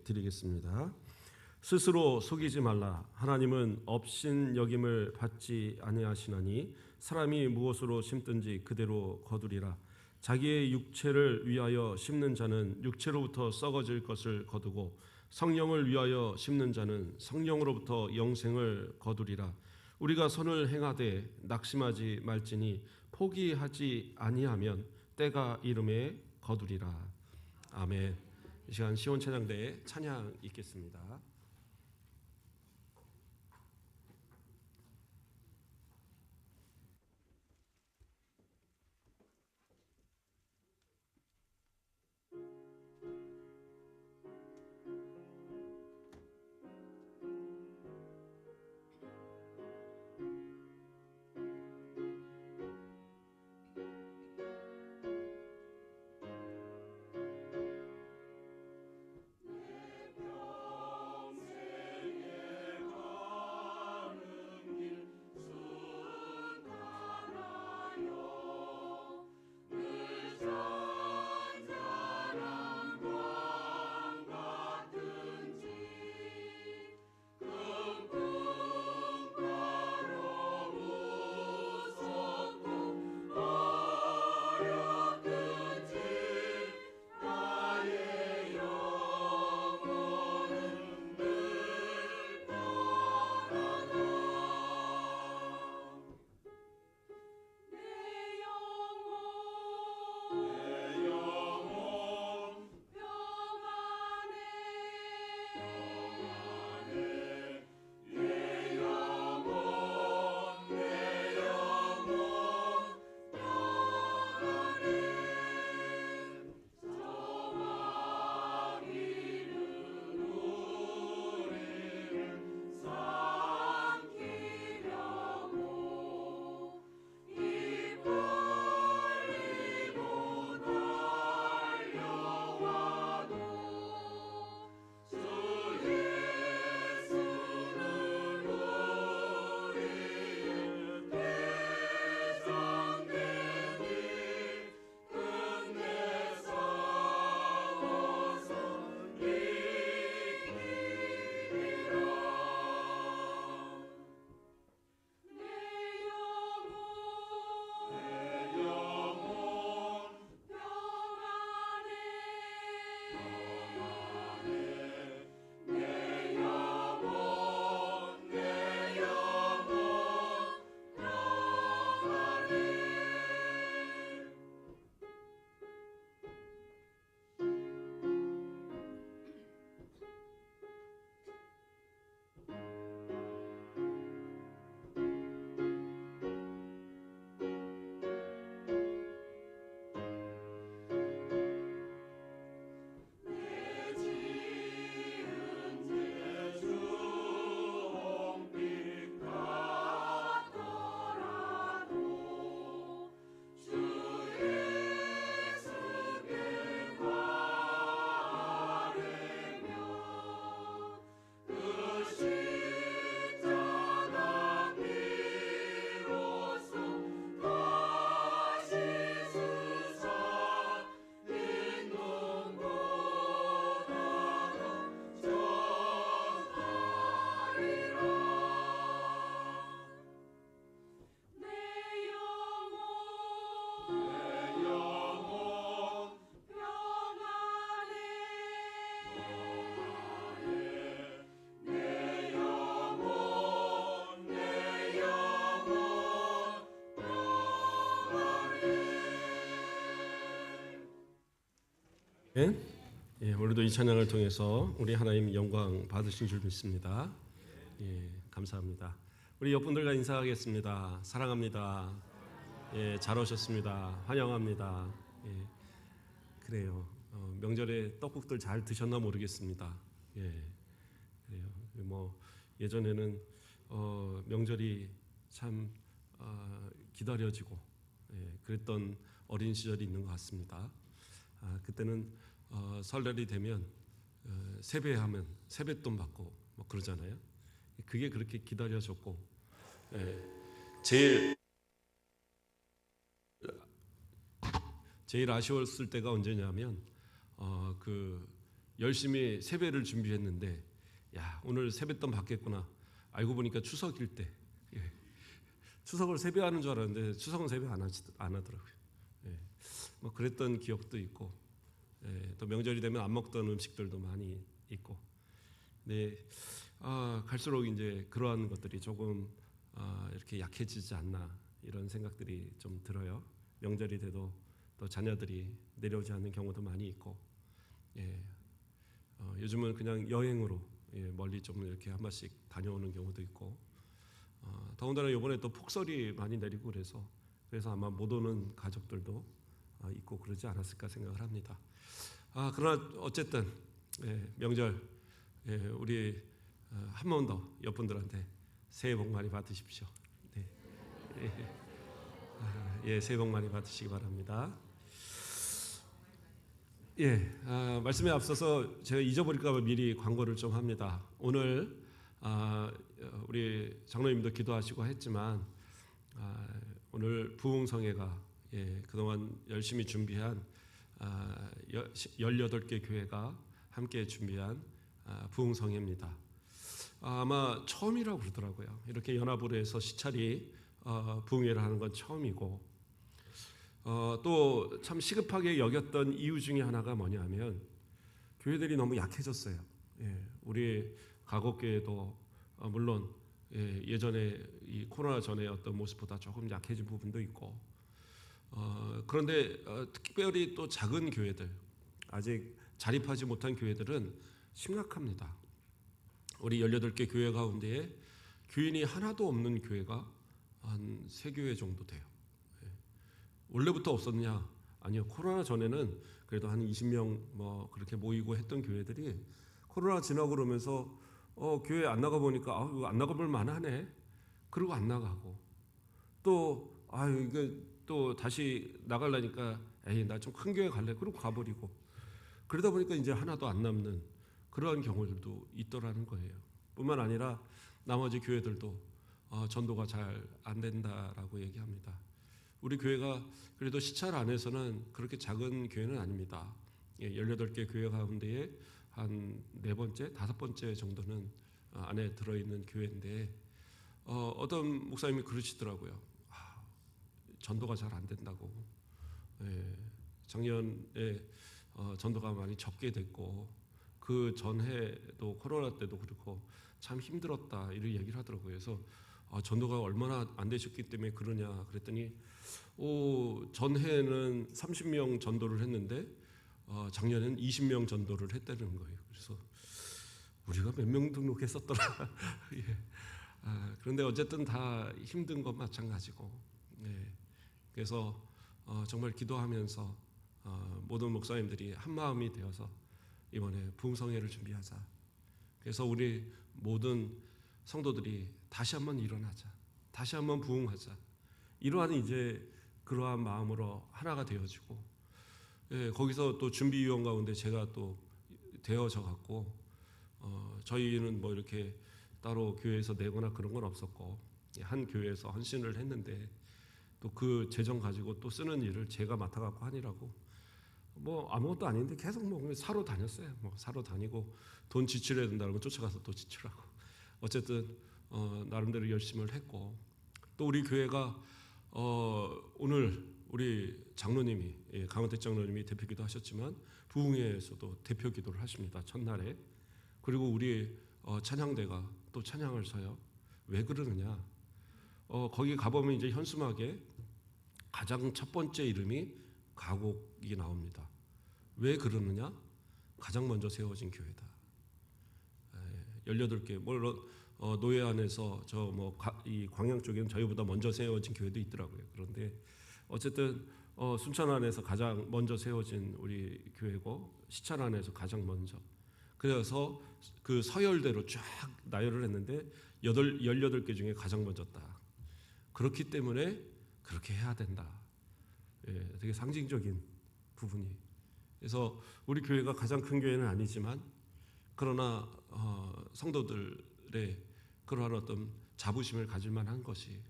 드리겠습니다. 스스로 속이지 말라. 하나님은 업신 여김을 받지 아니하시나니 사람이 무엇으로 심든지 그대로 거두리라. 자기의 육체를 위하여 심는 자는 육체로부터 썩어질 것을 거두고 성령을 위하여 심는 자는 성령으로부터 영생을 거두리라. 우리가 선을 행하되 낙심하지 말지니 포기하지 아니하면 때가 이름에 거두리라. 아멘. 이 시간 시온 찬양대에 찬양 있겠습니다. 예, 오늘도 이 찬양을 통해서 우리 하나님 영광 받으신 줄 믿습니다. 예, 감사합니다. 우리 옆분들과 인사하겠습니다. 사랑합니다. 예, 잘 오셨습니다. 환영합니다. 예, 그래요. 명절에 떡국들 잘 드셨나 모르겠습니다. 예, 그래요. 뭐 예전에는 명절이 참 기다려지고 그랬던 어린 시절이 있는 것 같습니다. 그때는 설날이 되면 세배하면 세뱃돈 받고 뭐 그러잖아요. 그게 그렇게 기다려졌고, 제일 아쉬웠을 때가 언제냐면 그 열심히 세배를 준비했는데 야 오늘 세뱃돈 받겠구나. 알고 보니까 추석일 때 추석을 세배하는 줄 알았는데 추석은 세배 안 하더라고요. 뭐 그랬던 기억도 있고 또 명절이 되면 안 먹던 음식들도 많이 있고. 네, 갈수록 이제 그러한 것들이 조금 이렇게 약해지지 않나 이런 생각들이 좀 들어요. 명절이 돼도 또 자녀들이 내려오지 않는 경우도 많이 있고, 요즘은 그냥 여행으로 멀리 좀 이렇게 한 번씩 다녀오는 경우도 있고, 더군다나 이번에 또 폭설이 많이 내리고 그래서 아마 못 오는 가족들도 있고 그러지 않았을까 생각을 합니다. 그러나 어쨌든 명절 우리 한 번 더 옆분들한테 새해 복 많이 받으십시오. 네. 새해 복 많이 받으시기 바랍니다. 말씀에 앞서서 제가 잊어버릴까봐 미리 광고를 좀 합니다. 오늘 우리 장로님도 기도하시고 했지만 오늘 부흥성회가 그동안 열심히 준비한 18개 교회가 함께 준비한 부흥성회입니다. 아마 처음이라고 그러더라고요. 이렇게 연합으로 해서 시찰이 부흥회를 하는 건 처음이고, 또 참 시급하게 여겼던 이유 중에 하나가 뭐냐면 교회들이 너무 약해졌어요. 우리 가곡교회도 물론 예전에 이 코로나 전에 어떤 모습보다 조금 약해진 부분도 있고, 그런데 특별히 또 작은 교회들, 아직 자립하지 못한 교회들은 심각합니다. 우리 18개 교회 가운데에 교인이 하나도 없는 교회가 한 3교회 정도 돼요. 원래부터 없었냐? 아니요. 코로나 전에는 그래도 한 20명 뭐 그렇게 모이고 했던 교회들이 코로나 지나고 그러면서 교회 안 나가 보니까 이거 안 나가볼 만하네. 그리고 안 나가고 또 이게 또 다시 나가려니까 나 좀 큰 교회 갈래. 그리고 가버리고 그러다 보니까 이제 하나도 안 남는 그러한 경우들도 있더라는 거예요. 뿐만 아니라 나머지 교회들도 전도가 잘 안 된다라고 얘기합니다. 우리 교회가 그래도 시찰 안에서는 그렇게 작은 교회는 아닙니다. 18개 교회 가운데에 한 4번째, 5번째 정도는 안에 들어있는 교회인데 어떤 목사님이 그러시더라고요. 전도가 잘 안 된다고. 작년에 전도가 많이 적게 됐고 그 전해도 코로나 때도 그렇고 참 힘들었다 이런 얘기를 하더라고요. 그래서 전도가 얼마나 안 되셨기 때문에 그러냐 그랬더니 전해는 30명 전도를 했는데 작년에는 20명 전도를 했다는 거예요. 그래서 우리가 몇 명 등록했었더라. 그런데 어쨌든 다 힘든 건 마찬가지고. 그래서 정말 기도하면서 모든 목사님들이 한 마음이 되어서 이번에 부흥성회를 준비하자. 그래서 우리 모든 성도들이 다시 한번 일어나자. 다시 한번 부흥하자. 이러한 이제 그러한 마음으로 하나가 되어지고, 거기서 또 준비위원 가운데 제가 또 되어져 갖고, 저희는 뭐 이렇게 따로 교회에서 내거나 그런 건 없었고, 한 교회에서 헌신을 했는데 또 그 재정 가지고 또 쓰는 일을 제가 맡아갖고 하니라고 뭐 아무것도 아닌데 계속 뭐 사러 다녔어요. 뭐 사러 다니고 돈 지출해야 된다고 쫓아가서 또 지출하고 어쨌든 나름대로 열심을 했고, 또 우리 교회가 오늘 우리 장로님이 강원택 장로님이 대표기도 하셨지만 부흥회에서도 대표기도를 하십니다. 첫날에. 그리고 우리 찬양대가 또 찬양을 서요. 왜 그러느냐? 거기 가보면 이제 현수막에 가장 첫 번째 이름이 가곡이 나옵니다. 왜 그러느냐? 가장 먼저 세워진 교회다. 18개 물론 노예 안에서 저 뭐 이 광양 쪽에는 저희보다 먼저 세워진 교회도 있더라고요. 그런데 어쨌든 순천 안에서 가장 먼저 세워진 우리 교회고 시찰 안에서 가장 먼저. 그래서 그 서열대로 쫙 나열을 했는데 18개 중에 가장 먼저다. 그렇기 때문에 그렇게 해야 된다. 되게 상징적인 부분이. 그래서 우리 교회가 가장 큰 교회는 아니지만 그러나 성도들의 그러한 어떤 자부심을 가질 만한 것이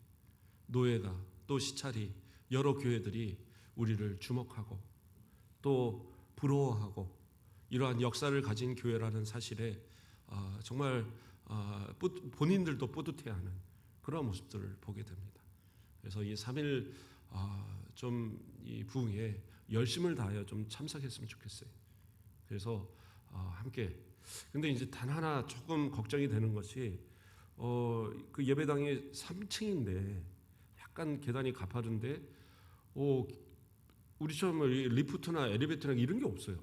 노예가 또 시찰이 여러 교회들이 우리를 주목하고 또 부러워하고 이러한 역사를 가진 교회라는 사실에 정말 본인들도 뿌듯해하는 그런 모습들을 보게 됩니다. 그래서 이 3일 좀 이 부흥에 열심을 다하여 좀 참석했으면 좋겠어요. 그래서 함께. 근데 이제 단 하나 조금 걱정이 되는 것이 그 예배당이 3층인데 약간 계단이 가파른데 우리처럼 리프트나 엘리베이터나 이런 게 없어요.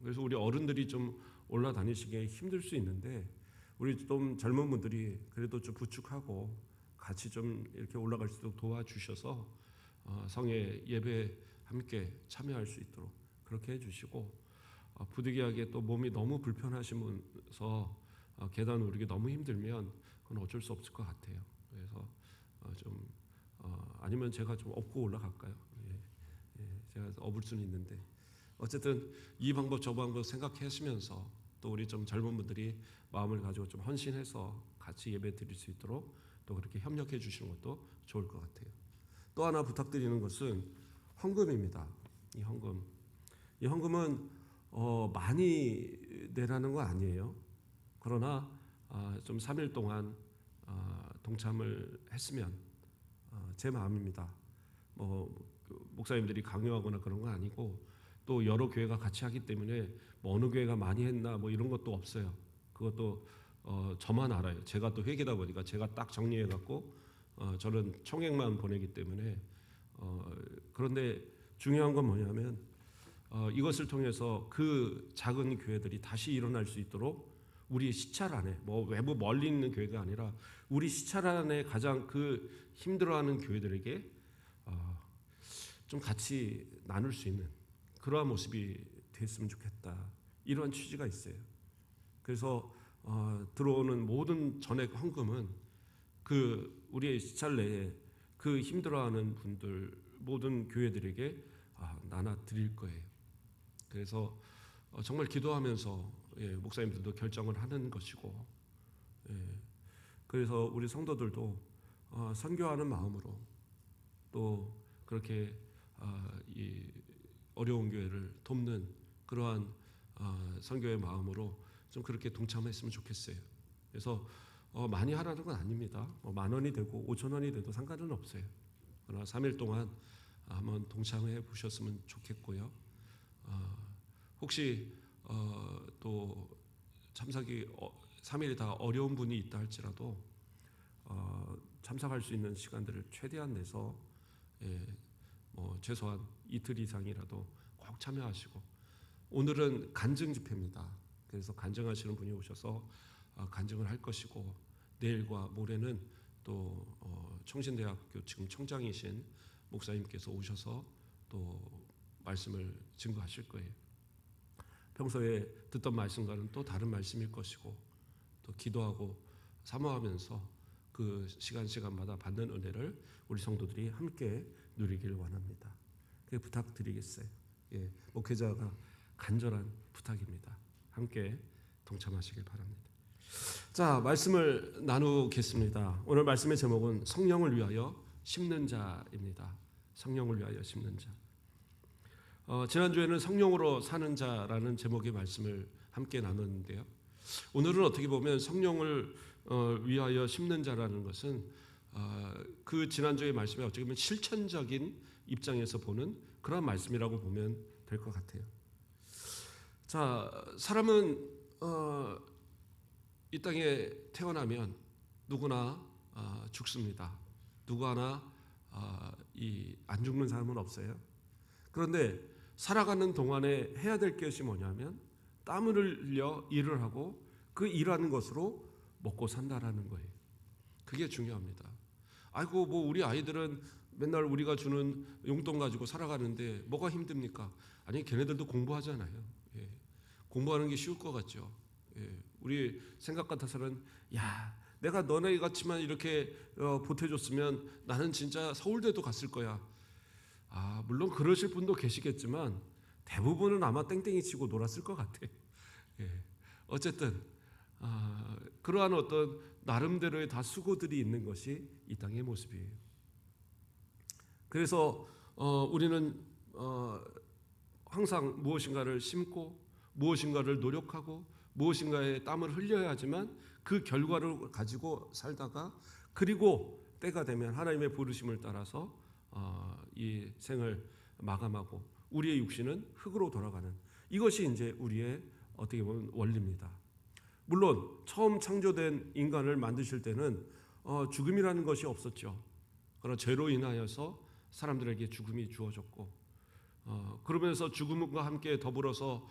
그래서 우리 어른들이 좀 올라다니시기에 힘들 수 있는데 우리 좀 젊은 분들이 그래도 좀 부축하고 같이 좀 이렇게 올라갈 수 있도록 도와주셔서 성회 예배 함께 참여할 수 있도록 그렇게 해주시고 부득이하게 또 몸이 너무 불편하시면서 계단 오르기 너무 힘들면 그건 어쩔 수 없을 것 같아요. 그래서 좀 아니면 제가 좀 업고 올라갈까요? 제가 업을 수는 있는데 어쨌든 이 방법 저 방법 생각하시면서 또 우리 좀 젊은 분들이 마음을 가지고 좀 헌신해서 같이 예배 드릴 수 있도록 또 그렇게 협력해 주시는 것도 좋을 것 같아요. 또 하나 부탁드리는 것은 헌금입니다. 이 헌금은 많이 내라는 건 아니에요. 그러나 좀 3일 동안 동참을 했으면 제 마음입니다. 목사님들이 강요하거나 그런 건 아니고 또 여러 교회가 같이 하기 때문에 어느 교회가 많이 했나 이런 것도 없어요. 그것도 저만 알아요. 제가 또 회계다 보니까 제가 딱 정리해 갖고 저는 총액만 보내기 때문에 그런데 중요한 건 뭐냐면 이것을 통해서 그 작은 교회들이 다시 일어날 수 있도록 우리 시찰 안에 외부 멀리 있는 교회가 아니라 우리 시찰 안에 가장 그 힘들어하는 교회들에게 좀 같이 나눌 수 있는 그러한 모습이 됐으면 좋겠다. 이러한 취지가 있어요. 그래서 들어오는 모든 전액 헌금은 그 우리의 시찰 내에 그 힘들어하는 분들 모든 교회들에게 나눠 드릴 거예요. 그래서 정말 기도하면서 목사님들도 결정을 하는 것이고 그래서 우리 성도들도 선교하는 마음으로 또 그렇게 이 어려운 교회를 돕는 그러한 선교의 마음으로 좀 그렇게 동참했으면 좋겠어요. 그래서 많이 하라는 건 아닙니다. 10,000원이 되고 5,000원이 돼도 상관은 없어요. 그러나 3일 동안 한번 동참해 보셨으면 좋겠고요. 혹시 또 참석이 3일이 다 어려운 분이 있다 할지라도 참석할 수 있는 시간들을 최대한 내서 최소한 이틀 이상이라도 꼭 참여하시고 오늘은 간증 집회입니다. 그래서 간증하시는 분이 오셔서 간증을 할 것이고 내일과 모레는 또 청신대학교 지금 청장이신 목사님께서 오셔서 또 말씀을 증거하실 거예요. 평소에 듣던 말씀과는 또 다른 말씀일 것이고 또 기도하고 사모하면서 그 시간마다 받는 은혜를 우리 성도들이 함께 누리길 원합니다. 그게 부탁드리겠어요. 목회자가 간절한 부탁입니다. 함께 동참하시길 바랍니다. 자, 말씀을 나누겠습니다. 오늘 말씀의 제목은 성령을 위하여 심는 자입니다. 성령을 위하여 심는 자. 지난주에는 성령으로 사는 자라는 제목의 말씀을 함께 나눴는데요. 오늘은 어떻게 보면 성령을 위하여 심는 자라는 것은 그 지난주의 말씀이 어떻게 보면 실천적인 입장에서 보는 그런 말씀이라고 보면 될 것 같아요. 자, 사람은 이 땅에 태어나면 누구나 죽습니다. 누구 하나 안 죽는 사람은 없어요. 그런데 살아가는 동안에 해야 될 것이 뭐냐면 땀을 흘려 일을 하고 그 일하는 것으로 먹고 산다라는 거예요. 그게 중요합니다. 아이고 우리 아이들은 맨날 우리가 주는 용돈 가지고 살아가는데 뭐가 힘듭니까? 아니 걔네들도 공부하잖아요. 공부하는 게 쉬울 것 같죠. 우리 생각 같아서는 내가 너네 같이만 이렇게 보태줬으면 나는 진짜 서울대도 갔을 거야. 물론 그러실 분도 계시겠지만 대부분은 아마 땡땡이 치고 놀았을 것 같아. 어쨌든 그러한 어떤 나름대로의 다 수고들이 있는 것이 이 땅의 모습이에요. 그래서 우리는 항상 무엇인가를 심고 무엇인가를 노력하고 무엇인가에 땀을 흘려야 하지만 그 결과를 가지고 살다가 그리고 때가 되면 하나님의 부르심을 따라서 이 생을 마감하고 우리의 육신은 흙으로 돌아가는, 이것이 이제 우리의 어떻게 보면 원리입니다. 물론 처음 창조된 인간을 만드실 때는 죽음이라는 것이 없었죠. 그러나 죄로 인하여서 사람들에게 죽음이 주어졌고 그러면서 죽음과 함께 더불어서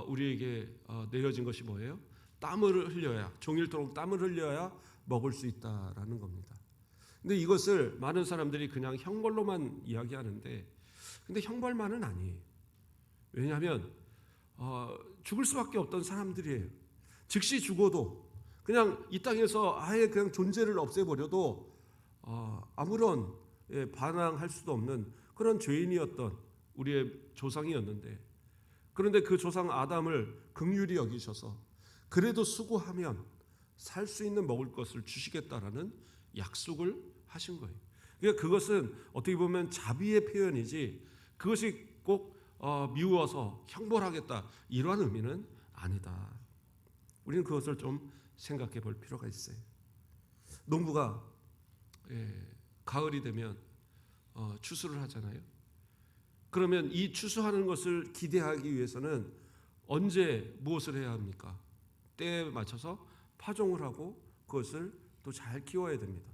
우리에게 내려진 것이 뭐예요? 땀을 흘려야, 종일토록 땀을 흘려야 먹을 수 있다라는 겁니다. 근데 이것을 많은 사람들이 그냥 형벌로만 이야기하는데, 근데 형벌만은 아니에요. 왜냐하면 죽을 수밖에 없던 사람들이에요. 즉시 죽어도 그냥 이 땅에서 아예 그냥 존재를 없애버려도 아무런 반항할 수도 없는 그런 죄인이었던 우리의 조상이었는데, 그런데 그 조상 아담을 긍휼히 여기셔서 그래도 수고하면 살 수 있는 먹을 것을 주시겠다라는 약속을 하신 거예요. 그러니까 그것은 어떻게 보면 자비의 표현이지 그것이 꼭 미워서 형벌하겠다 이러한 의미는 아니다. 우리는 그것을 좀 생각해 볼 필요가 있어요. 농부가 가을이 되면 추수를 하잖아요. 그러면 이 추수하는 것을 기대하기 위해서는 언제 무엇을 해야 합니까? 때에 맞춰서 파종을 하고 그것을 또 잘 키워야 됩니다.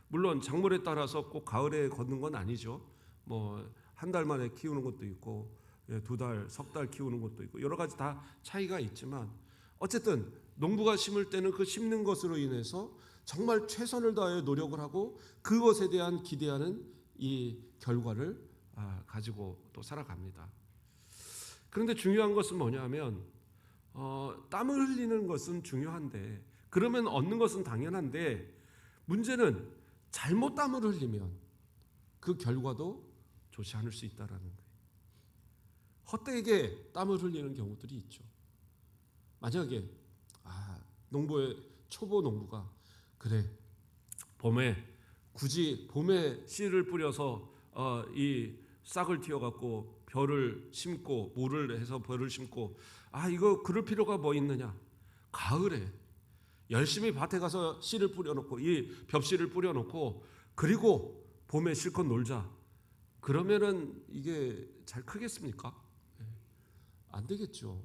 물론 작물에 따라서 꼭 가을에 걷는 건 아니죠. 뭐 한 달 만에 키우는 것도 있고 2달, 석 달 키우는 것도 있고 여러 가지 다 차이가 있지만 어쨌든 농부가 심을 때는 그 심는 것으로 인해서 정말 최선을 다해 노력을 하고 그것에 대한 기대하는 이 결과를 가지고 또 살아갑니다. 그런데 중요한 것은 뭐냐면 땀을 흘리는 것은 중요한데, 그러면 얻는 것은 당연한데, 문제는 잘못 땀을 흘리면 그 결과도 좋지 않을 수 있다라는 거예요. 헛되게 땀을 흘리는 경우들이 있죠. 만약에 농부의 초보 농부가 그래 봄에 굳이 봄에 씨를 뿌려서 이 싹을 틔워갖고 벼를 심고 모를 해서 벼를 심고 이거 그럴 필요가 뭐 있느냐. 가을에 열심히 밭에 가서 씨를 뿌려놓고 이 벽씨를 뿌려놓고 그리고 봄에 실컷 놀자. 그러면은 이게 잘 크겠습니까? 안 되겠죠.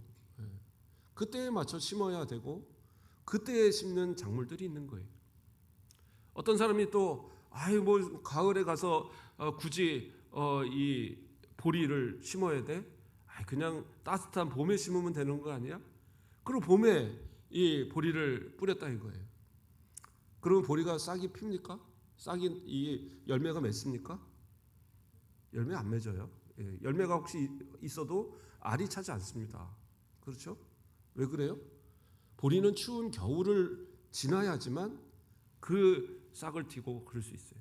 그때에 맞춰 심어야 되고 그때에 심는 작물들이 있는 거예요. 어떤 사람이 또 뭐 가을에 가서 굳이 이 보리를 심어야 돼? 그냥 따뜻한 봄에 심으면 되는 거 아니야? 그리고 봄에 이 보리를 뿌렸다 이거예요. 그러면 보리가 싹이 핍니까? 싹이 이 열매가 맺습니까? 열매 안 맺어요. 열매가 혹시 있어도 알이 차지 않습니다. 그렇죠? 왜 그래요? 보리는 추운 겨울을 지나야지만 그 싹을 틔고 그럴 수 있어요.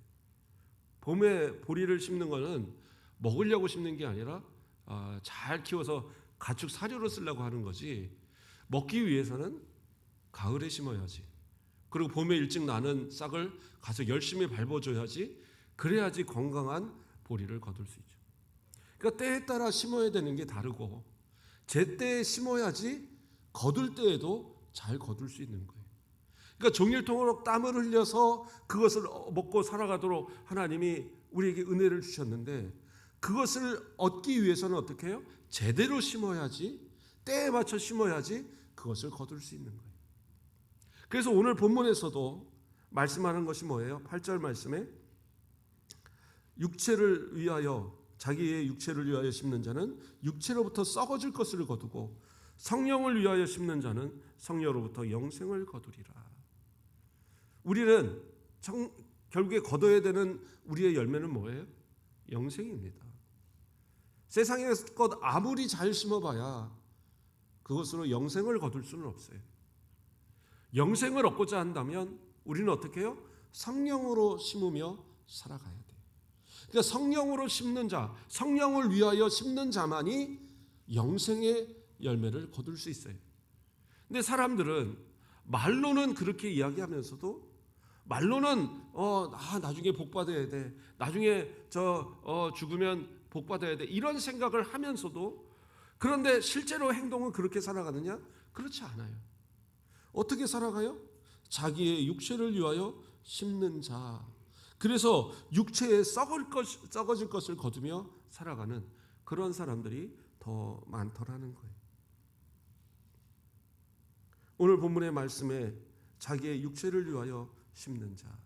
봄에 보리를 심는 거는 먹으려고 심는 게 아니라 잘 키워서 가축 사료로 쓰려고 하는 거지, 먹기 위해서는 가을에 심어야지. 그리고 봄에 일찍 나는 싹을 가서 열심히 밟아줘야지. 그래야지 건강한 보리를 거둘 수 있죠. 그러니까 때에 따라 심어야 되는 게 다르고 제때에 심어야지 거둘 때에도 잘 거둘 수 있는 거예요. 그러니까 종일토록 땀을 흘려서 그것을 먹고 살아가도록 하나님이 우리에게 은혜를 주셨는데, 그것을 얻기 위해서는 어떻게 해요? 제대로 심어야지, 때에 맞춰 심어야지 그것을 거둘 수 있는 거예요. 그래서 오늘 본문에서도 말씀하는 것이 뭐예요? 8절 말씀에 육체를 위하여, 자기의 육체를 위하여 심는 자는 육체로부터 썩어질 것을 거두고 성령을 위하여 심는 자는 성령으로부터 영생을 거두리라. 우리는 결국에 거둬야 되는 우리의 열매는 뭐예요? 영생입니다. 세상의 것 아무리 잘 심어봐야 그것으로 영생을 거둘 수는 없어요. 영생을 얻고자 한다면 우리는 어떻게 해요? 성령으로 심으며 살아가야 돼요. 그러니까 성령으로 심는 자, 성령을 위하여 심는 자만이 영생의 열매를 거둘 수 있어요. 근데 사람들은 말로는 그렇게 이야기하면서도, 말로는 나중에 복 받아야 돼, 나중에 죽으면 복 받아야 돼, 이런 생각을 하면서도 그런데 실제로 행동은 그렇게 살아가느냐? 그렇지 않아요. 어떻게 살아가요? 자기의 육체를 위하여 심는 자. 그래서 육체에 썩어질 것을 거두며 살아가는 그런 사람들이 더 많더라는 거예요. 오늘 본문의 말씀에 자기의 육체를 위하여 심는 자.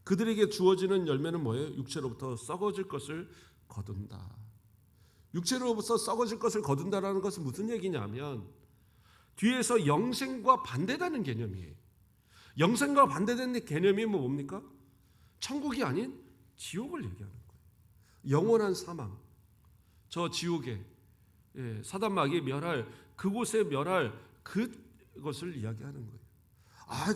그들에게 주어지는 열매는 뭐예요? 육체로부터 썩어질 것을 거둔다. 육체로부터 썩어질 것을 거둔다라는 것은 무슨 얘기냐면 뒤에서 영생과 반대되는 개념이에요. 영생과 반대되는 개념이 뭡니까? 천국이 아닌 지옥을 얘기하는 거예요. 영원한 사망. 저 지옥에 사단마귀 멸할 그곳에 멸할 그것을 이야기하는 거예요.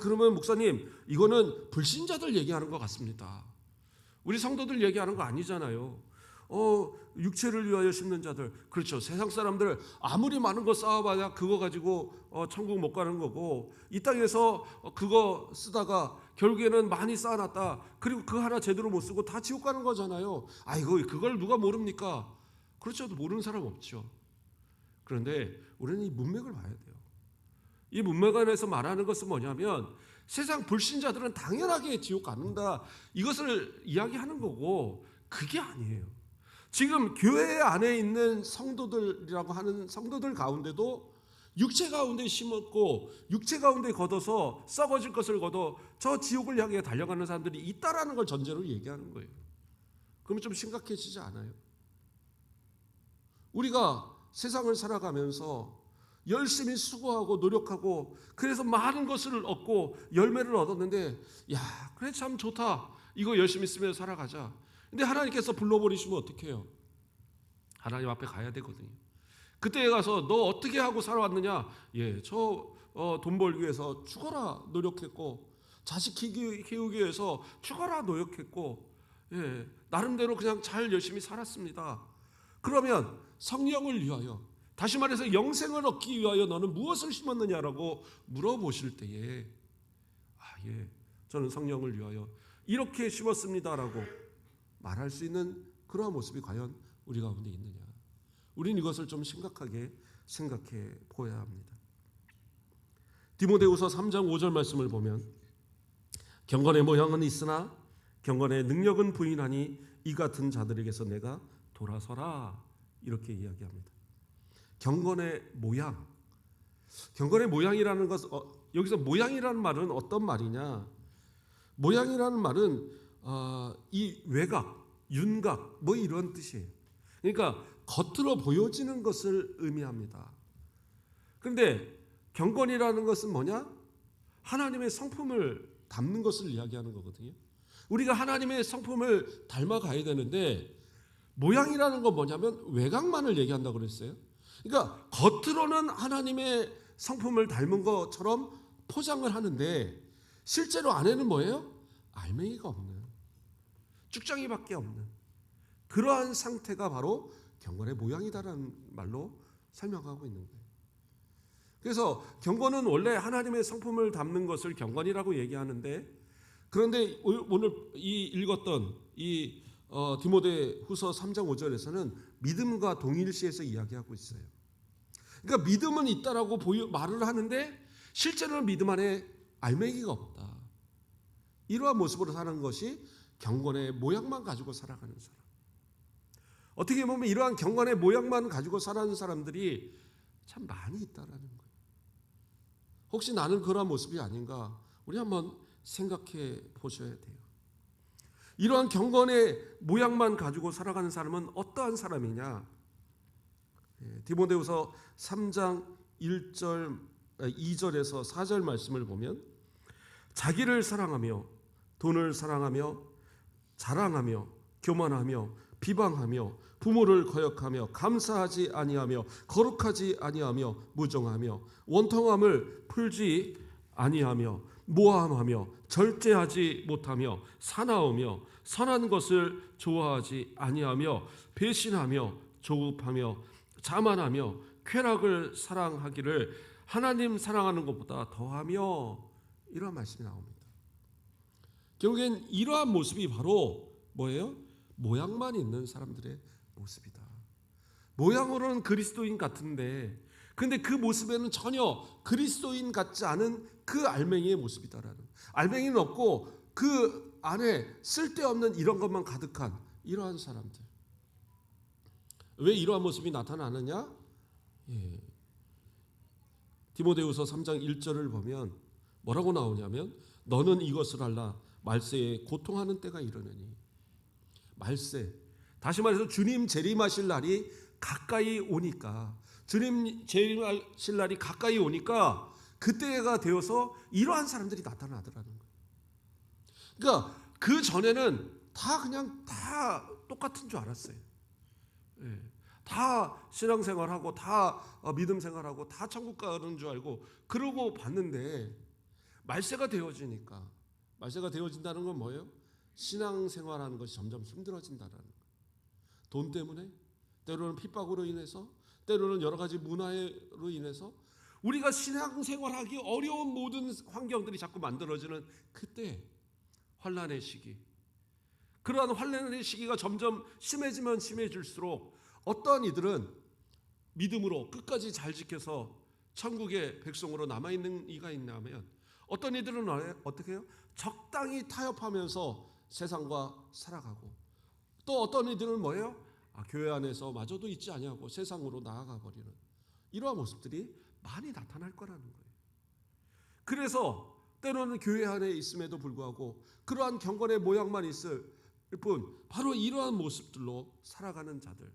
그러면 목사님 이거는 불신자들 얘기하는 것 같습니다. 우리 성도들 얘기하는 거 아니잖아요. 육체를 위하여 심는 자들. 그렇죠. 세상 사람들 아무리 많은 거 쌓아봐야 그거 가지고 천국 못 가는 거고, 이 땅에서 그거 쓰다가 결국에는 많이 쌓아놨다. 그리고 그 하나 제대로 못 쓰고 다 지옥 가는 거잖아요. 그걸 누가 모릅니까? 그렇죠. 모르는 사람 없죠. 그런데 우리는 이 문맥을 봐야 돼요. 이 문맥 안에서 말하는 것은 뭐냐면 세상 불신자들은 당연하게 지옥 간다, 이것을 이야기하는 거고, 그게 아니에요. 지금 교회 안에 있는 성도들이라고 하는 성도들 가운데도 육체 가운데 심었고 육체 가운데 걷어서 썩어질 것을 걷어 저 지옥을 향해 달려가는 사람들이 있다라는 걸 전제로 얘기하는 거예요. 그러면 좀 심각해지지 않아요? 우리가 세상을 살아가면서 열심히 수고하고 노력하고 그래서 많은 것을 얻고 열매를 얻었는데, 그래 참 좋다, 이거 열심히 쓰면서 살아가자. 근데 하나님께서 불러버리시면 어떻게 해요? 하나님 앞에 가야 되거든요. 그때에 가서 너 어떻게 하고 살아왔느냐? 돈 벌기 위해서 죽어라 노력했고, 자식 키우기 위해서 죽어라 노력했고, 나름대로 그냥 잘 열심히 살았습니다. 그러면 성령을 위하여, 다시 말해서 영생을 얻기 위하여 너는 무엇을 심었느냐라고 물어보실 때에 저는 성령을 위하여 이렇게 심었습니다라고 말할 수 있는 그러한 모습이 과연 우리 가운데 있느냐? 우리는 이것을 좀 심각하게 생각해 보아야 합니다. 디모데후서 3장 5절 말씀을 보면 경건의 모양은 있으나 경건의 능력은 부인하니 이 같은 자들에게서 내가 돌아서라, 이렇게 이야기합니다. 경건의 모양. 경건의 모양이라는 것, 여기서 모양이라는 말은 어떤 말이냐? 모양이라는 말은 이 외곽, 윤곽 이런 뜻이에요. 그러니까 겉으로 보여지는 것을 의미합니다. 그런데 경건이라는 것은 뭐냐? 하나님의 성품을 담는 것을 이야기하는 거거든요. 우리가 하나님의 성품을 닮아가야 되는데, 모양이라는 건 뭐냐면 외곽만을 얘기한다고 그랬어요. 그러니까 겉으로는 하나님의 성품을 닮은 것처럼 포장을 하는데 실제로 안에는 뭐예요? 알맹이가 없는, 쭉정이밖에 없는 그러한 상태가 바로 경건의 모양이다라는 말로 설명하고 있는 거예요. 그래서 경건은 원래 하나님의 성품을 담는 것을 경건이라고 얘기하는데, 그런데 오늘 읽었던 이 디모데후서 3장 5절에서는 믿음과 동일시해서 이야기하고 있어요. 그러니까 믿음은 있다라고 말을 하는데 실제로는 믿음 안에 알맹이가 없다. 이러한 모습으로 사는 것이 경건의 모양만 가지고 살아가는 사람. 어떻게 보면 이러한 경건의 모양만 가지고 살아가는 사람들이 참 많이 있다라는 거예요. 혹시 나는 그러한 모습이 아닌가? 우리 한번 생각해 보셔야 돼요. 이러한 경건의 모양만 가지고 살아가는 사람은 어떠한 사람이냐? 디모데후서 3장 2절에서 4절 말씀을 보면 자기를 사랑하며 돈을 사랑하며 자랑하며 교만하며 비방하며 부모를 거역하며 감사하지 아니하며 거룩하지 아니하며 무정하며 원통함을 풀지 아니하며 모함하며 절제하지 못하며 사나우며 선한 것을 좋아하지 아니하며 배신하며 조급하며 자만하며 쾌락을 사랑하기를 하나님 사랑하는 것보다 더하며, 이러한 말씀이 나옵니다. 결국엔 이러한 모습이 바로 뭐예요? 모양만 있는 사람들의 모습이다. 모양으로는 그리스도인 같은데 근데 그 모습에는 전혀 그리스도인 같지 않은 그 알맹이의 모습이다라는. 알맹이는 없고 그 안에 쓸데없는 이런 것만 가득한 이러한 사람들. 왜 이러한 모습이 나타나느냐? 예. 디모데후서 3장 1절을 보면 뭐라고 나오냐면 너는 이것을 알라 말세에 고통하는 때가 이르느니. 말세. 다시 말해서 주님 재림하실 날이 가까이 오니까 주님 재림하실 날이 가까이 오니까 그때가 되어서 이러한 사람들이 나타나더라는 거예요. 그러니까 그 전에는 다 똑같은 줄 알았어요. 예. 다 신앙생활하고 다 믿음 생활하고 다 천국 가는 줄 알고 그러고 봤는데 말세가 되어진다는 건 뭐예요? 신앙생활하는 것이 점점 힘들어진다는 거예요. 돈 때문에, 때로는 핍박으로 인해서, 때로는 여러 가지 문화로 인해서 우리가 신앙생활하기 어려운 모든 환경들이 자꾸 만들어지는 그때 환난의 시기. 그러한 환난의 시기가 점점 심해지면 심해질수록 어떠한 이들은 믿음으로 끝까지 잘 지켜서 천국의 백성으로 남아있는 이가 있냐면 어떤 이들은 어떻게 해요? 적당히 타협하면서 세상과 살아가고 또 어떤 이들은 뭐예요? 교회 안에서 마저도 있지 아니하고 세상으로 나아가 버리는 이러한 모습들이 많이 나타날 거라는 거예요. 그래서 때로는 교회 안에 있음에도 불구하고 그러한 경건의 모양만 있을 뿐 바로 이러한 모습들로 살아가는 자들.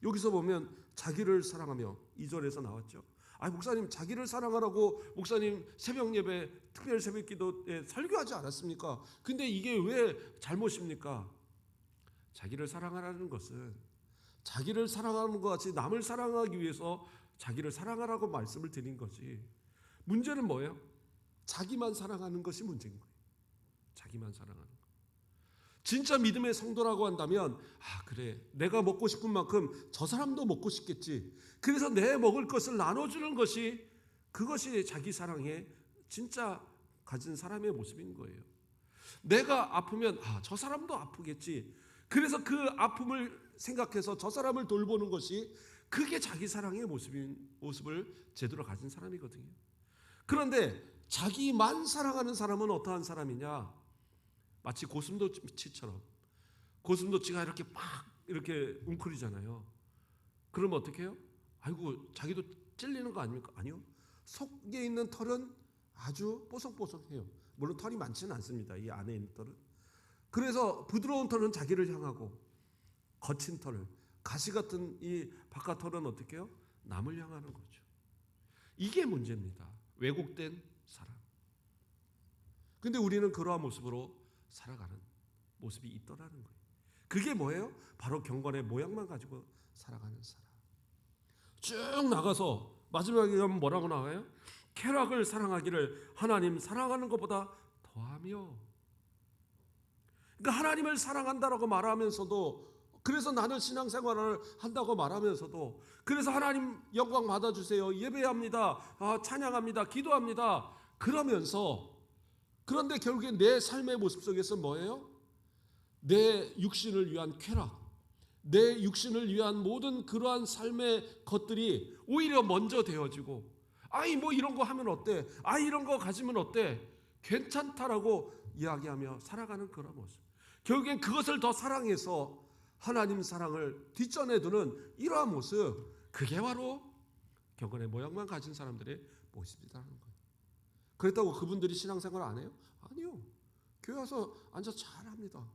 여기서 보면 자기를 사랑하며 2절에서 나왔죠. 목사님 자기를 사랑하라고 목사님 새벽 예배 특별 새벽 기도에 설교하지 않았습니까? 근데 이게 왜 잘못입니까? 자기를 사랑하라는 것은 자기를 사랑하는 것 같이 남을 사랑하기 위해서 자기를 사랑하라고 말씀을 드린 거지. 문제는 뭐예요? 자기만 사랑하는 것이 문제인 거예요. 자기만 사랑하는 거. 진짜 믿음의 성도라고 한다면 그래 내가 먹고 싶은 만큼 저 사람도 먹고 싶겠지. 그래서 내 먹을 것을 나눠주는 것이 그것이 자기 사랑의 진짜 가진 사람의 모습인 거예요. 내가 아프면 저 사람도 아프겠지. 그래서 그 아픔을 생각해서 저 사람을 돌보는 것이 그게 자기 사랑의 모습을 제대로 가진 사람이거든요. 그런데 자기만 사랑하는 사람은 어떠한 사람이냐? 마치 고슴도치처럼 고슴도치가 이렇게 막 이렇게 웅크리잖아요. 그러면 어떻게 해요? 아이고 자기도 찔리는 거 아닙니까? 아니요. 속에 있는 털은 아주 뽀송뽀송해요. 물론 털이 많지는 않습니다. 이 안에 있는 털은. 그래서 부드러운 털은 자기를 향하고 거친 털, 가시 같은 이 바깥 털은 어떻게 해요? 남을 향하는 거죠. 이게 문제입니다. 왜곡된 사람. 근데 우리는 그러한 모습으로 살아가는 모습이 있더라는 거예요. 그게 뭐예요? 바로 경건의 모양만 가지고 살아가는 사람. 쭉 나가서 마지막에 가면 뭐라고 나와요? 쾌락을 사랑하기를 하나님 사랑하는 것보다 더하며. 그러니까 하나님을 사랑한다라고 말하면서도 그래서 나는 신앙생활을 한다고 말하면서도 그래서 하나님 영광 받아주세요. 예배합니다. 찬양합니다. 기도합니다. 그러면서 그런데 결국에 내 삶의 모습 속에서 뭐예요? 내 육신을 위한 쾌락, 내 육신을 위한 모든 그러한 삶의 것들이 오히려 먼저 되어지고 뭐 이런 거 하면 어때? 이런 거 가지면 어때? 괜찮다라고 이야기하며 살아가는 그런 모습. 결국엔 그것을 더 사랑해서 하나님 사랑을 뒷전에 두는 이러한 모습, 그게 바로 경건의 모양만 가진 사람들의 모습이라는 거예요. 그렇다고 그분들이 신앙생활 안 해요? 아니요. 교회 와서 앉아 잘합니다.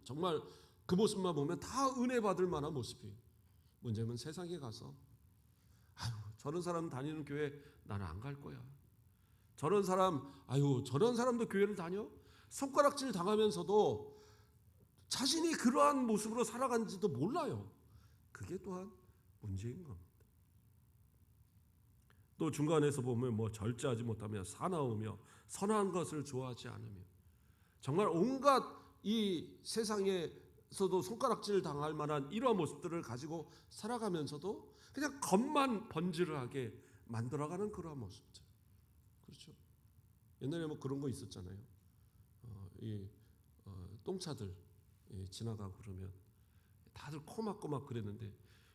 정말 그 모습만 보면 다 은혜 받을 만한 모습이에요. 문제는 세상에 가서 저런 사람 다니는 교회 나는 안 갈 거야. 저런 사람도 교회를 다녀? 손가락질 당하면서도 자신이 그러한 모습으로 살아간지도 몰라요. 그게 또한 문제인 겁니다. 또 중간에서 보면 절제하지 못하며 사나우며 선한 것을 좋아하지 않으며 정말 온갖 이 세상에서도 손가락질 당할 만한 이러한 모습들을 가지고 살아가면서도 그냥 겉만 번지르하게 만들어가는 그러한 모습들. 그렇죠. 옛날에 그런 거 있었잖아요. 똥차들 지나가고 그러면 다들 코 막고 막 그랬는데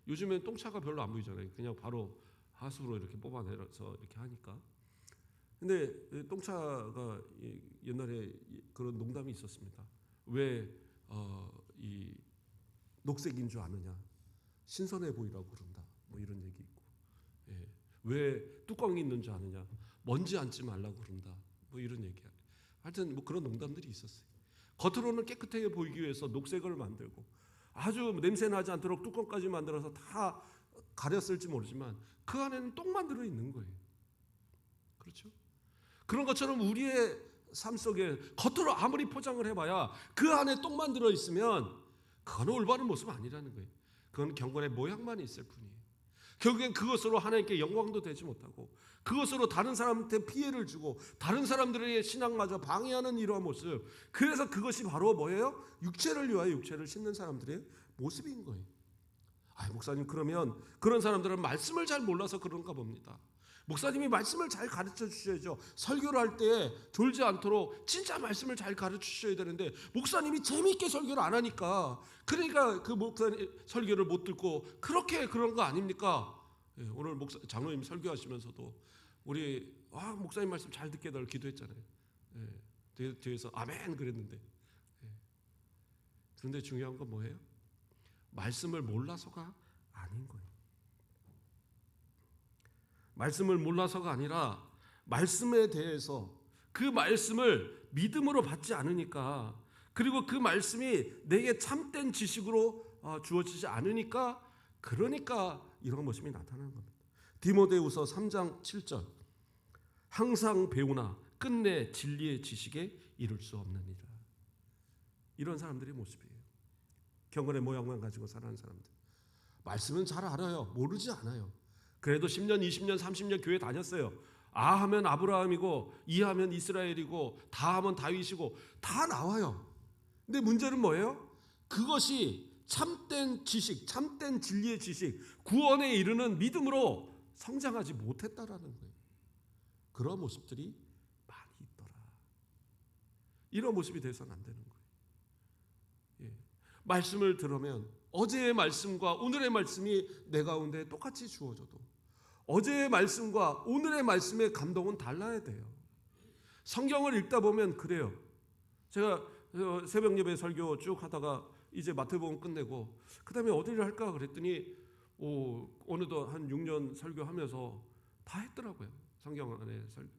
요즘엔 똥차가 별로 안 보이잖아요. 그냥 바로 하수로 이렇게 뽑아내서 이렇게 하니까. 근데 똥차가 옛날에 그런 농담이 있었습니다. 왜 이 녹색인 줄 아느냐? 신선해 보이라고 그런다. 뭐 이런 얘기 있고. 예. 왜 뚜껑이 있는 줄 아느냐? 먼지 앉지 말라고 그런다. 뭐 이런 얘기. 하여튼 뭐 그런 농담들이 있었어요. 겉으로는 깨끗하게 보이기 위해서 녹색을 만들고 아주 냄새 나지 않도록 뚜껑까지 만들어서 다 가렸을지 모르지만 그 안에는 똥만 들어 있는 거예요. 그렇죠? 그런 것처럼 우리의 삶 속에 겉으로 아무리 포장을 해봐야 그 안에 똥만 들어 있으면 그건 올바른 모습 아니라는 거예요. 그건 경건의 모양만 있을 뿐이에요. 결국엔 그것으로 하나님께 영광도 되지 못하고 그것으로 다른 사람한테 피해를 주고 다른 사람들의 신앙마저 방해하는 이러한 모습. 그래서 그것이 바로 뭐예요? 육체를 위하여 육체를 싣는 사람들의 모습인 거예요. 목사님, 그러면 그런 사람들은 말씀을 잘 몰라서 그런가 봅니다. 목사님이 말씀을 잘 가르쳐 주셔야죠. 설교를 할 때 졸지 않도록 진짜 말씀을 잘 가르쳐 주셔야 되는데 목사님이 재미있게 설교를 안 하니까 그러니까 그 목사님 설교를 못 듣고 그렇게 그런 거 아닙니까? 예, 오늘 장로님 설교하시면서도 우리 목사님 말씀 잘 듣게 해달라고 기도했잖아요. 예, 뒤에서 아멘 그랬는데. 예. 그런데 중요한 건 뭐예요? 말씀을 몰라서가 아닌 거예요. 말씀을 몰라서가 아니라 말씀에 대해서 그 말씀을 믿음으로 받지 않으니까, 그리고 그 말씀이 내게 참된 지식으로 주어지지 않으니까, 그러니까 이런 모습이 나타나는 겁니다. 디모데후서 3장 7절, 항상 배우나 끝내 진리의 지식에 이를 수 없느니라. 이런 사람들의 모습이에요. 경건의 모양만 가지고 살아가는 사람들. 말씀은 잘 알아요. 모르지 않아요. 그래도 10년, 20년, 30년 교회 다녔어요. 아 하면 아브라함이고 이 하면 이스라엘이고 다 하면 다윗이고 다 나와요. 근데 문제는 뭐예요? 그것이 참된 지식, 참된 진리의 지식, 구원에 이르는 믿음으로 성장하지 못했다라는 거예요. 그런 모습들이 많이 있더라. 이런 모습이 돼서는 안 되는 거예요. 예. 말씀을 들으면 어제의 말씀과 오늘의 말씀이 내 가운데 똑같이 주어져도 어제의 말씀과 오늘의 말씀의 감동은 달라야 돼요. 성경을 읽다 보면 그래요. 제가 새벽 예배 설교 쭉 하다가 이제 마태복음 끝내고 그 다음에 어디를 할까 그랬더니 어느덧 한 6년 설교하면서 다 했더라고요. 성경 안에 설교.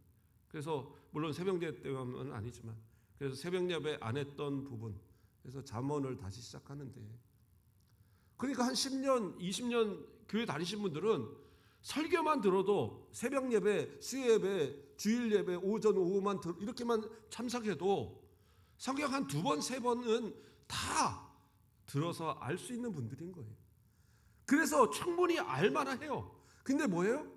그래서 물론 새벽 예배 때문은 아니지만 그래서 새벽 예배 안 했던 부분, 그래서 잠언을 다시 시작하는데, 그러니까 한 10년, 20년 교회 다니신 분들은 설교만 들어도 새벽 예배, 수요 예배, 주일 예배, 오전, 오후만 이렇게만 참석해도 성경 한 2번, 3번은 다 들어서 알 수 있는 분들인 거예요. 그래서 충분히 알만은 해요. 근데 뭐예요?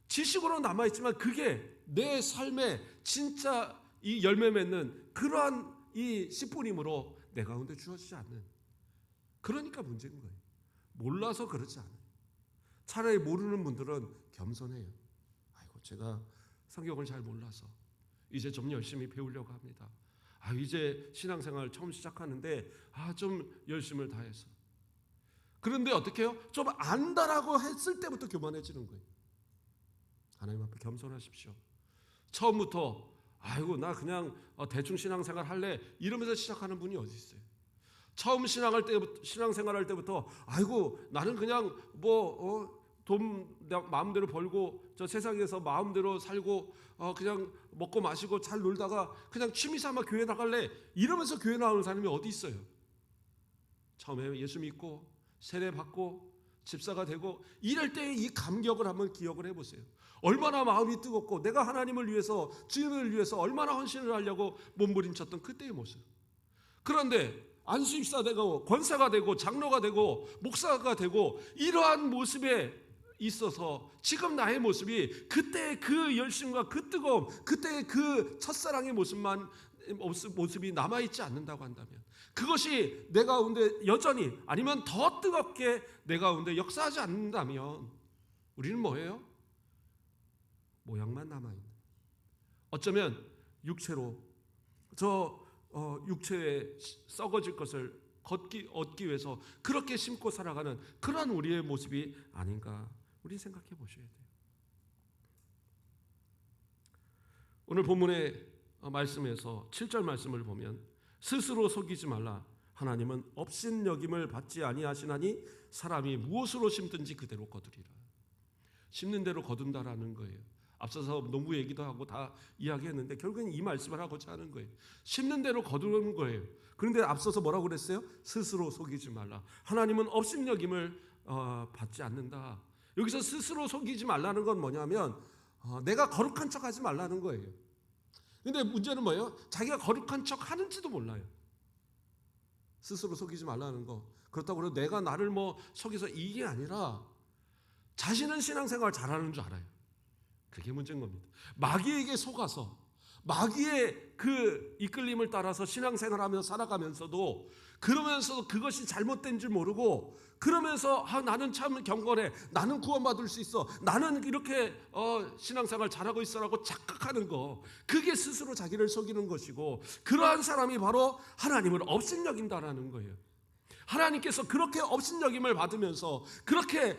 지식으로 남아있지만 그게 내 삶에 진짜 이 열매 맺는 그러한 이 씨뿌림으로 내 가운데 주어지지 않는, 그러니까 문제인 거예요. 몰라서 그렇지 않아요. 차라리 모르는 분들은 겸손해요. 제가 성경을 잘 몰라서 이제 좀 열심히 배우려고 합니다. 이제 신앙생활 처음 시작하는데 좀 열심을 다해서. 그런데 어떻게 해요? 좀 안다라고 했을 때부터 교만해지는 거예요. 하나님 앞에 겸손하십시오. 처음부터 나 그냥 대충 신앙생활 할래 이러면서 시작하는 분이 어디 있어요? 처음 신앙생활할 때부터 나는 그냥 돈 마음대로 벌고 저 세상에서 마음대로 살고 그냥 먹고 마시고 잘 놀다가 그냥 취미삼아 교회 나갈래 이러면서 교회 나오는 사람이 어디 있어요? 처음에 예수 믿고 세례 받고 집사가 되고 이럴 때의 이 감격을 한번 기억을 해보세요. 얼마나 마음이 뜨겁고 내가 하나님을 위해서, 주님을 위해서 얼마나 헌신을 하려고 몸부림쳤던 그때의 모습. 그런데 안수입사 되고 권사가 되고 장로가 되고 목사가 되고 이러한 모습에 있어서 지금 나의 모습이 그때의 그 열심과 그 뜨거움, 그때의 그 첫사랑의 모습이 남아있지 않는다고 한다면, 그것이 내 가운데 여전히 아니면 더 뜨겁게 내 가운데 역사하지 않는다면 우리는 뭐예요? 모양만 남아있는, 어쩌면 육체로 육체에 썩어질 것을 얻기 위해서 그렇게 심고 살아가는 그러한 우리의 모습이 아닌가 우리 생각해 보셔야 돼요. 오늘 본문의 말씀에서 7절 말씀을 보면 스스로 속이지 말라. 하나님은 업신여김을 받지 아니하시나니 사람이 무엇으로 심든지 그대로 거두리라. 심는 대로 거둔다라는 거예요. 앞서서 농부 얘기도 하고 다 이야기했는데 결국엔 이 말씀을 하고자 하는 거예요. 심는 대로 거두는 거예요. 그런데 앞서서 뭐라고 그랬어요? 스스로 속이지 말라. 하나님은 업신여김을 받지 않는다. 여기서 스스로 속이지 말라는 건 뭐냐면 내가 거룩한 척 하지 말라는 거예요. 근데 문제는 뭐예요? 자기가 거룩한 척 하는지도 몰라요. 스스로 속이지 말라는 거. 그렇다고 해서 내가 나를 뭐 속여서 이게 아니라 자신은 신앙생활 잘하는 줄 알아요. 그게 문제인 겁니다. 마귀에게 속아서 마귀의 그 이끌림을 따라서 신앙생활하면서 살아가면서도 그러면서도 그것이 잘못된 줄 모르고 그러면서 나는 참 경건해, 나는 구원받을 수 있어, 나는 이렇게 신앙생활 잘하고 있어라고 착각하는 거, 그게 스스로 자기를 속이는 것이고 그러한 사람이 바로 하나님을 업신여긴다라는 거예요. 하나님께서 그렇게 업신여김을 받으면서 그렇게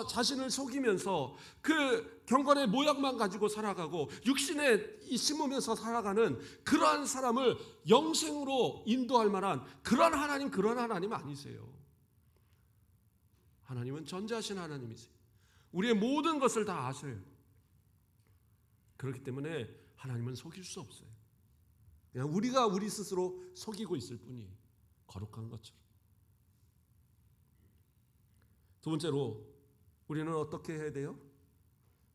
자신을 속이면서 그 경건의 모양만 가지고 살아가고 육신에 심으면서 살아가는 그러한 사람을 영생으로 인도할 만한 그런 하나님 아니세요. 하나님은 전지하신 하나님이세요. 우리의 모든 것을 다 아세요. 그렇기 때문에 하나님은 속일 수 없어요. 그냥 우리가 우리 스스로 속이고 있을 뿐이에요. 거룩한 것처럼. 두 번째로 우리는 어떻게 해야 돼요?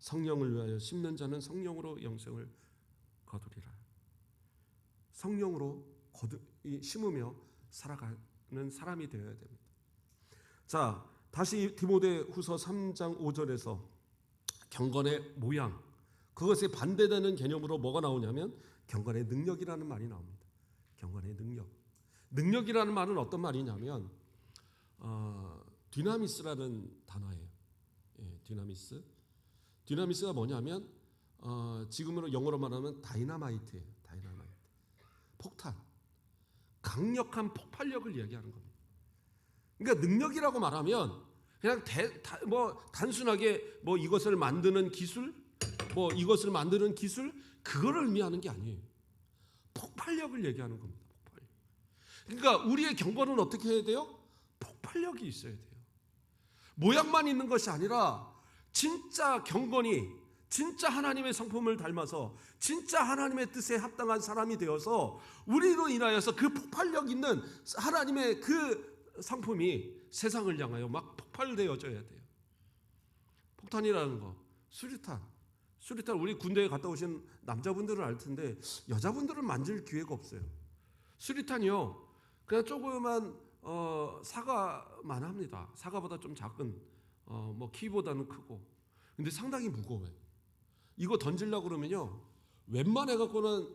성령을 위하여 심는 자는 성령으로 영생을 거두리라. 성령으로 심으며 살아가는 사람이 되어야 됩니다. 자, 다시 디모데후서 3장 5절에서 경건의 모양, 그것에 반대되는 개념으로 뭐가 나오냐면 경건의 능력이라는 말이 나옵니다. 경건의 능력. 능력이라는 말은 어떤 말이냐면 디나미스라는 단어예요. 예, 디나미스. 디나미스가 뭐냐면 지금으로 영어로 말하면 다이나마이트예요. 다이나마이트. 폭탄. 강력한 폭발력을 이야기하는 겁니다. 그러니까 능력이라고 말하면 그냥 단순하게 이것을 만드는 기술, 이것을 만드는 기술 그거를 의미하는 게 아니에요. 폭발력을 얘기하는 겁니다. 폭발력. 그러니까 우리의 경건은 어떻게 해야 돼요? 폭발력이 있어야 돼요. 모양만 있는 것이 아니라 진짜 경건이 진짜 하나님의 성품을 닮아서 진짜 하나님의 뜻에 합당한 사람이 되어서 우리로 인하여서 그 폭발력 있는 하나님의 그 성품이 세상을 향하여 막 폭발되어져야 돼요. 폭탄이라는 거, 수류탄 우리 군대에 갔다 오신 남자분들은 알 텐데 여자분들은 만질 기회가 없어요. 수류탄이요 그냥 조그만 사과만 합니다. 사과보다 좀 작은 키보다는 크고 근데 상당히 무거워요. 이거 던지려고 그러면요 웬만해 갖고는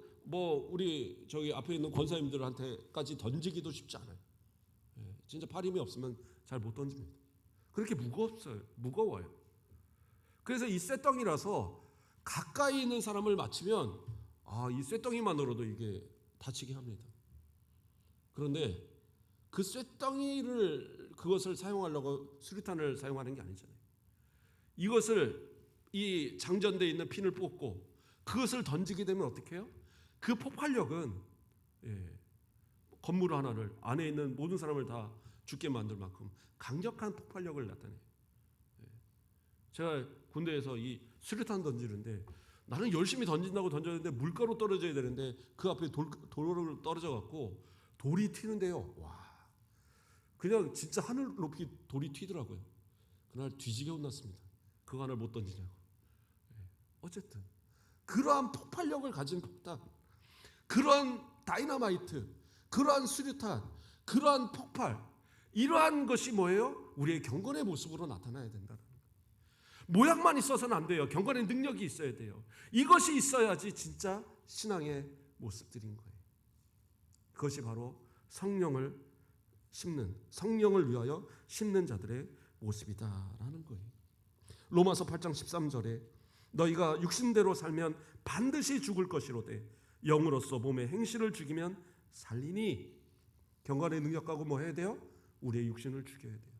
우리 저기 앞에 있는 권사님들한테까지 던지기도 쉽지 않아요. 진짜 팔 힘이 없으면 잘 못 던집니다. 그렇게 무거워요. 그래서 이 쇳덩이라서 가까이 있는 사람을 맞추면 이 쇳덩이만으로도 이게 다치게 합니다. 그런데 그 쇳덩이를 그것을 사용하려고 수류탄을 사용하는 게 아니잖아요. 이것을 이 장전되어 있는 핀을 뽑고 그것을 던지게 되면 어떻게 해요? 그 폭발력은 건물 하나를 안에 있는 모든 사람을 다 죽게 만들 만큼 강력한 폭발력을 나타내요. 제가 군대에서 이 수류탄 던지는데 나는 열심히 던진다고 던졌는데 물가로 떨어져야 되는데 그 앞에 돌을 떨어져 갖고 돌이 튀는데요. 와, 그냥 진짜 하늘 높이 돌이 튀더라고요. 그날 뒤지게 혼났습니다. 그거 하나를 못 던지냐고. 어쨌든 그러한 폭발력을 가진 폭탄, 그러한 다이너마이트, 그러한 수류탄, 그러한 폭발, 이러한 것이 뭐예요? 우리의 경건의 모습으로 나타나야 된다는 거예요. 모양만 있어서는 안 돼요. 경건의 능력이 있어야 돼요. 이것이 있어야지 진짜 신앙의 모습들인 거예요. 그것이 바로 성령을 위하여 심는 자들의 모습이다라는 거예요. 로마서 8장 13절에 너희가 육신대로 살면 반드시 죽을 것이로되 영으로서 몸의 행실을 죽이면 살리니. 경건의 능력 가고 뭐 해야 돼요? 우리의 육신을 죽여야 돼요.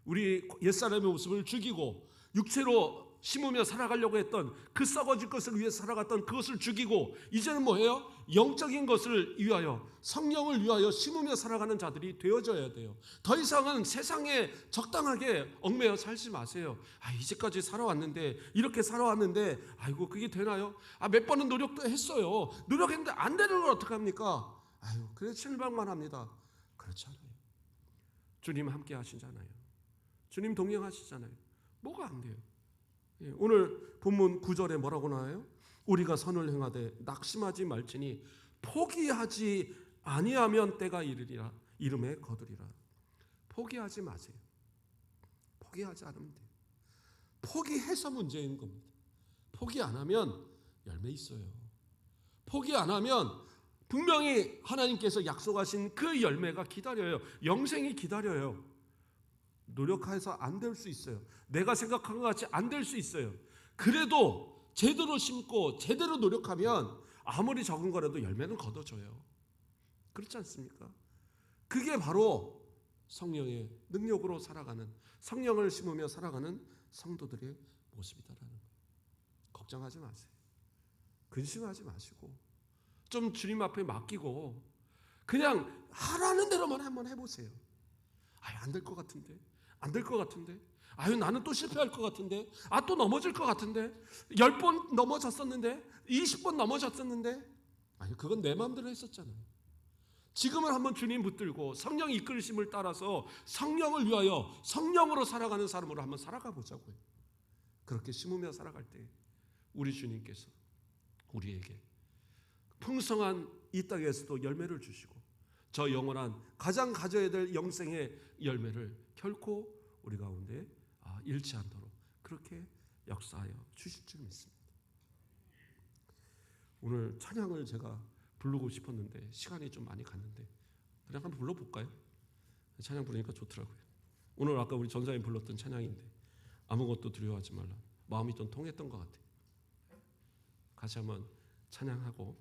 우리 옛사람의 모습을 죽이고 육체로 심으며 살아가려고 했던 그 썩어질 것을 위해 살아갔던 그것을 죽이고 이제는 뭐예요? 영적인 것을 위하여 성령을 위하여 심으며 살아가는 자들이 되어져야 돼요. 더 이상은 세상에 적당하게 얽매여 살지 마세요. 이제까지 살아왔는데 이렇게 살아왔는데 아이고 그게 되나요? 몇 번은 노력도 했어요. 노력했는데 안 되는 걸 어떡합니까? 그래서 실망만 합니다. 그렇지 않아요. 주님 함께 하시잖아요. 주님 동행하시잖아요. 뭐가 안 돼요? 오늘 본문 9절에 뭐라고 나와요? 우리가 선을 행하되 낙심하지 말지니 포기하지 아니하면 때가 이르리라 이름에 거두리라. 포기하지 마세요. 포기하지 않으면 돼요. 포기해서 문제인 겁니다. 포기 안 하면 열매 있어요. 포기 안 하면 분명히 하나님께서 약속하신 그 열매가 기다려요. 영생이 기다려요. 노력해서 안 될 수 있어요. 내가 생각한 것 같이 안 될 수 있어요. 그래도 제대로 심고 제대로 노력하면 아무리 적은 거라도 열매는 거둬져요. 그렇지 않습니까? 그게 바로 성령의 능력으로 살아가는, 성령을 심으며 살아가는 성도들의 모습이다라는 거예요. 걱정하지 마세요. 근심하지 마시고 좀 주님 앞에 맡기고 그냥 하라는 대로만 한번 해보세요. 안 될 것 같은데, 안 될 것 같은데, 나는 또 실패할 것 같은데, 또 넘어질 것 같은데, 10번 넘어졌었는데, 20번 넘어졌었는데, 그건 내 마음대로 했었잖아요. 지금은 한번 주님 붙들고 성령 이끌심을 따라서 성령을 위하여 성령으로 살아가는 사람으로 한번 살아가 보자고요. 그렇게 심으며 살아갈 때 우리 주님께서 우리에게 풍성한 이 땅에서도 열매를 주시고 저 영원한 가장 가져야 될 영생의 열매를 결코 우리 가운데 잃지 않도록 그렇게 역사하여 주실 줄 믿습니다. 오늘 찬양을 제가 부르고 싶었는데 시간이 좀 많이 갔는데 그냥 한번 불러볼까요? 찬양 부르니까 좋더라고요. 오늘 아까 우리 전사님 불렀던 찬양인데 아무것도 두려워하지 말라. 마음이 좀 통했던 것 같아요. 같이 한번 찬양하고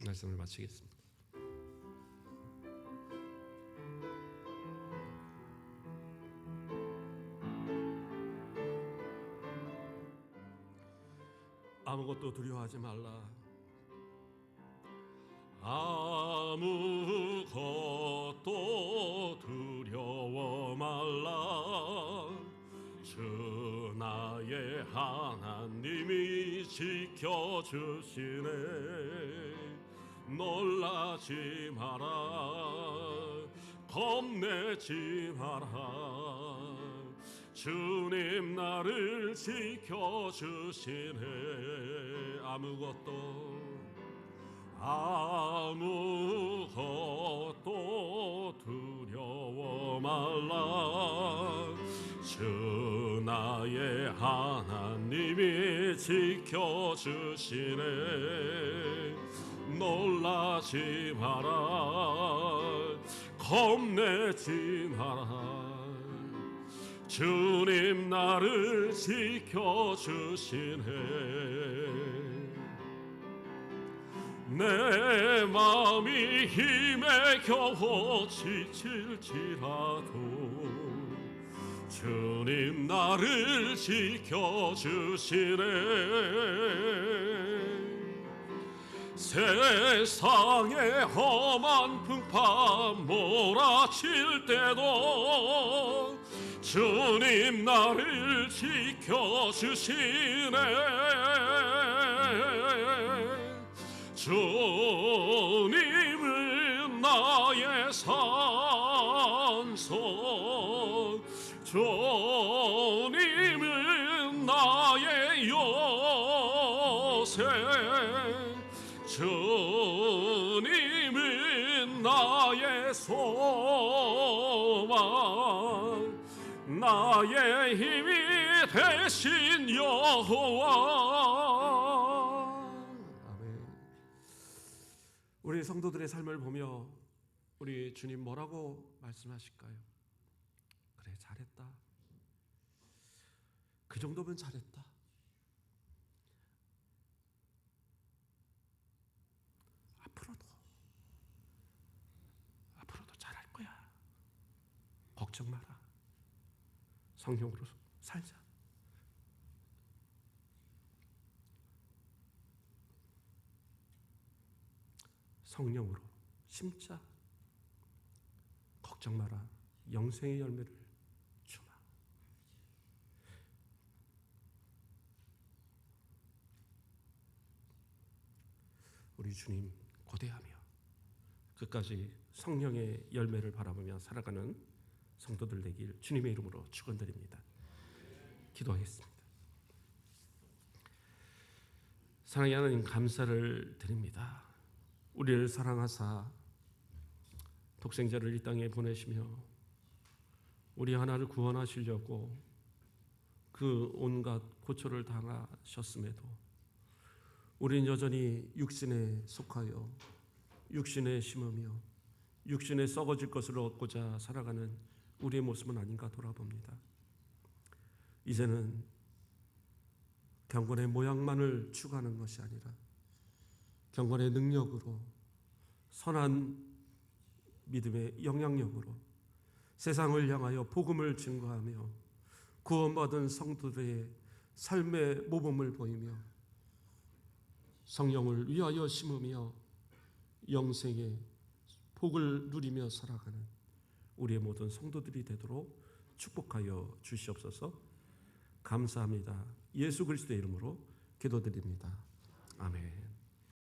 말씀을 마치겠습니다. 아무것도 두려워하지 말라. 아무것도 두려워 말라. 주 나의 하나님이 지켜주시네. 놀라지 마라. 겁내지 마라. 주님 나를 지켜주시네. 아무것도 두려워 말라. 주 나의 하나님이 지켜주시네. 놀라지 마라. 겁내지 마라. 주님 나를 지켜주시네. 내 마음이 힘에 겨워 지칠지라도 주님 나를 지켜주시네. 세상의 험한 풍파 몰아칠 때도 주님 나를 지켜주시네. 주님은 나의 산소, 주님은 나의 요새, 주님은 나의 소망, 나의 힘이 되신 여호와. 아멘. 우리 성도들의 삶을 보며 우리 주님 뭐라고 말씀하실까요? 그래, 잘했다. 그 정도면 잘했다. 걱정 마라. 성령으로 살자. 성령으로 심자. 걱정 마라. 영생의 열매를 주마. 우리 주님 고대하며 끝까지 성령의 열매를 바라보며 살아가는 성도들 되길 주님의 이름으로 축원드립니다. 기도하겠습니다. 사랑의 하나님, 감사를 드립니다. 우리를 사랑하사 독생자를 이 땅에 보내시며 우리 하나를 구원하시려고 그 온갖 고초를 당하셨음에도 우리는 여전히 육신에 속하여 육신에 심으며 육신에 썩어질 것을 얻고자 살아가는 우리의 모습은 아닌가 돌아봅니다. 이제는 경건의 모양만을 추구하는 것이 아니라 경건의 능력으로, 선한 믿음의 영향력으로 세상을 향하여 복음을 증거하며 구원받은 성도들의 삶의 모범을 보이며 성령을 위하여 심으며 영생의 복을 누리며 살아가는 우리의 모든 성도들이 되도록 축복하여 주시옵소서. 감사합니다. 예수 그리스도의 이름으로 기도드립니다. 아멘.